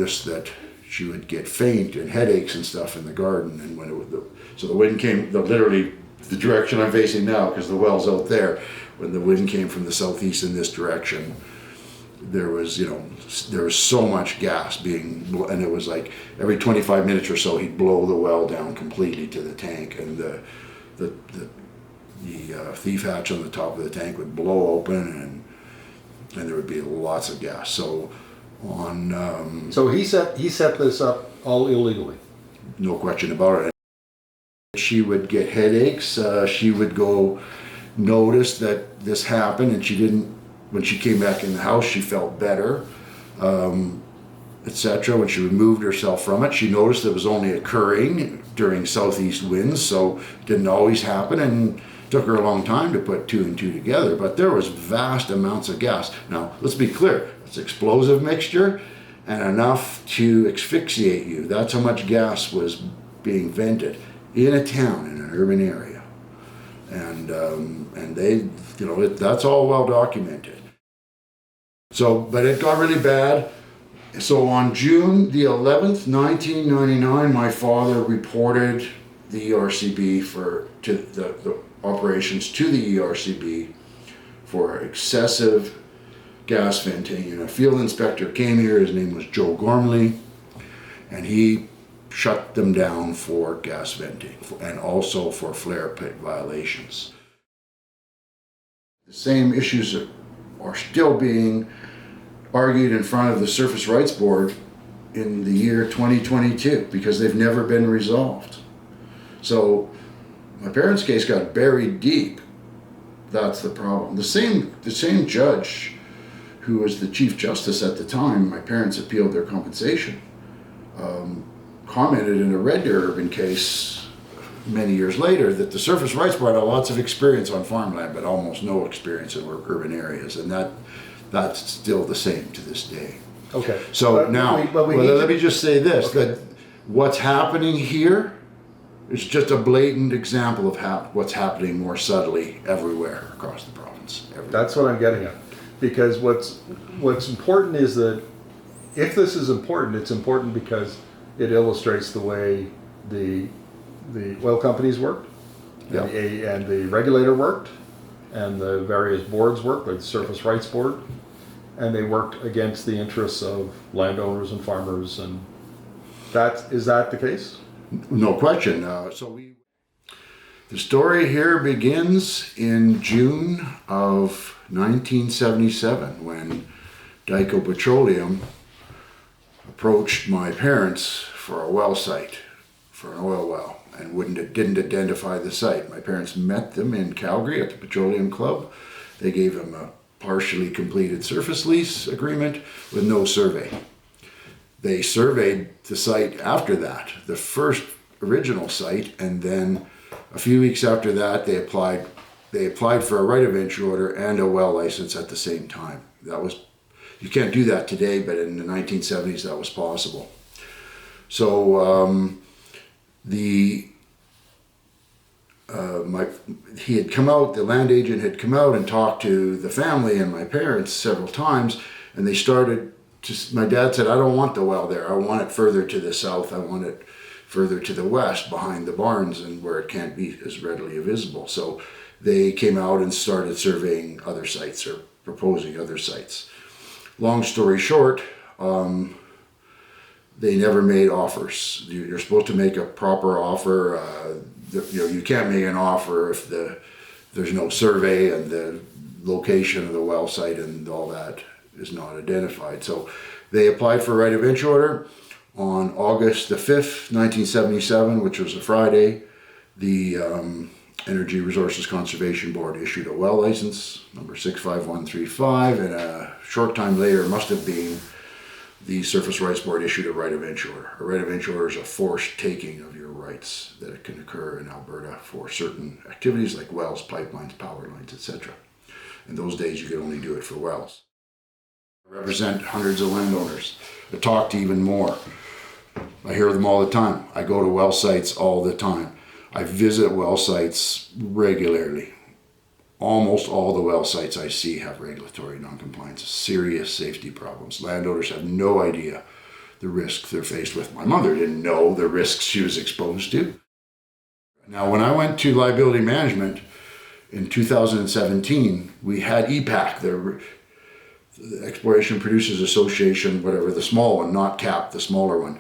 noticed that she would get faint and headaches and stuff in the garden. And when so the wind came, literally the direction I'm facing now, because the well's out there, when the wind came from the southeast in this direction, there was so much gas and it was like every 25 minutes or so he'd blow the well down completely to the tank, and the thief hatch on the top of the tank would blow open, and there would be lots of gas. So so he set this up all illegally. No question about it. She would get headaches. She would go notice that this happened, and when she came back in the house, she felt better, etc. When she removed herself from it, she noticed it was only occurring during southeast winds, so it didn't always happen, and it took her a long time to put two and two together. But there was vast amounts of gas. Now, let's be clear, it's explosive mixture and enough to asphyxiate you. That's how much gas was being vented in a town, in an urban area. And they, that's all well documented. So, but it got really bad. So on June the 11th, 1999, my father reported the ERCB to the operations to the ERCB for excessive gas venting. And a field inspector came here, his name was Joe Gormley, and he shut them down for gas venting and also for flare pit violations. The same issues are still being argued in front of the Surface Rights Board in the year 2022 because they've never been resolved. So my parents' case got buried deep. That's the problem. The same judge who was the Chief Justice at the time my parents appealed their compensation commented in a Red Deer urban case many years later that the Surface Rights Board had lots of experience on farmland but almost no experience in urban areas, and that's still the same to this day. Okay. So let me just say this, that what's happening here is just a blatant example of what's happening more subtly everywhere across the province. That's what I'm getting at. Because what's important is that if this is important, it's important because it illustrates the way the oil companies worked, Yep. and the regulator worked, and the various boards worked, like the Surface Rights Board, and they worked against the interests of landowners and farmers, and is that the case? No question. The story here begins in June of 1977 when Dyko Petroleum approached my parents for a well site, for an oil well, and didn't identify the site. My parents met them in Calgary at the Petroleum Club. They gave them a partially completed surface lease agreement with no survey. They surveyed the site after that, the first original site, and then a few weeks after that they applied for a right of entry order and a well license at the same time. You can't do that today, but in the 1970s that was possible. So he had come out, the land agent had come out and talked to the family and my parents several times, and they started my dad said, I don't want the well there. I want it further to the south. I want it further to the west behind the barns and where it can't be as readily visible. So they came out and started surveying other sites or proposing other sites. Long story short, they never made offers. You're supposed to make a proper offer. You can't make an offer if there's no survey and the location of the well site and all that is not identified. So they applied for a right of entry order on August the 5th, 1977, which was a Friday. The Energy Resources Conservation Board issued a well license, number 65135, and a short time later, must have been, the Surface Rights Board issued a right of entry order. A right of entry order is a forced taking of your rights that can occur in Alberta for certain activities like wells, pipelines, power lines, etc. In those days, you could only do it for wells. I represent hundreds of landowners. I talk to even more. I hear them all the time. I go to well sites all the time. I visit well sites regularly. Almost all the well sites I see have regulatory noncompliance, serious safety problems. Landowners have no idea the risk they're faced with. My mother didn't know the risks she was exposed to. Now, when I went to liability management in 2017, we had EPAC, the Exploration Producers Association, whatever, the small one, not CAP, the smaller one.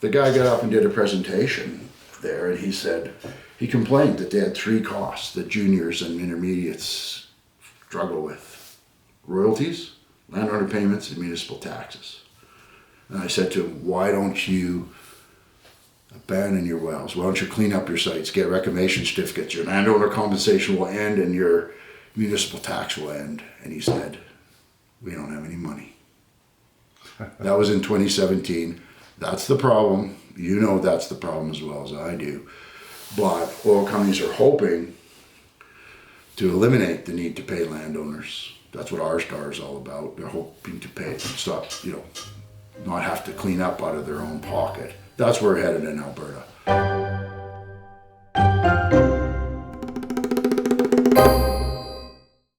The guy got up and did a presentation there, and he said, he complained that they had three costs that juniors and intermediates struggle with: royalties, landowner payments, and municipal taxes. And I said to him, why don't you abandon your wells? Why don't you clean up your sites, get reclamation certificates? Your landowner compensation will end and your municipal tax will end. And he said, we don't have any money. That was in 2017. That's the problem. You know that's the problem as well as I do. But oil companies are hoping to eliminate the need to pay landowners. That's what R-Star is all about. They're hoping to pay, stop, not have to clean up out of their own pocket. That's where we're headed in Alberta.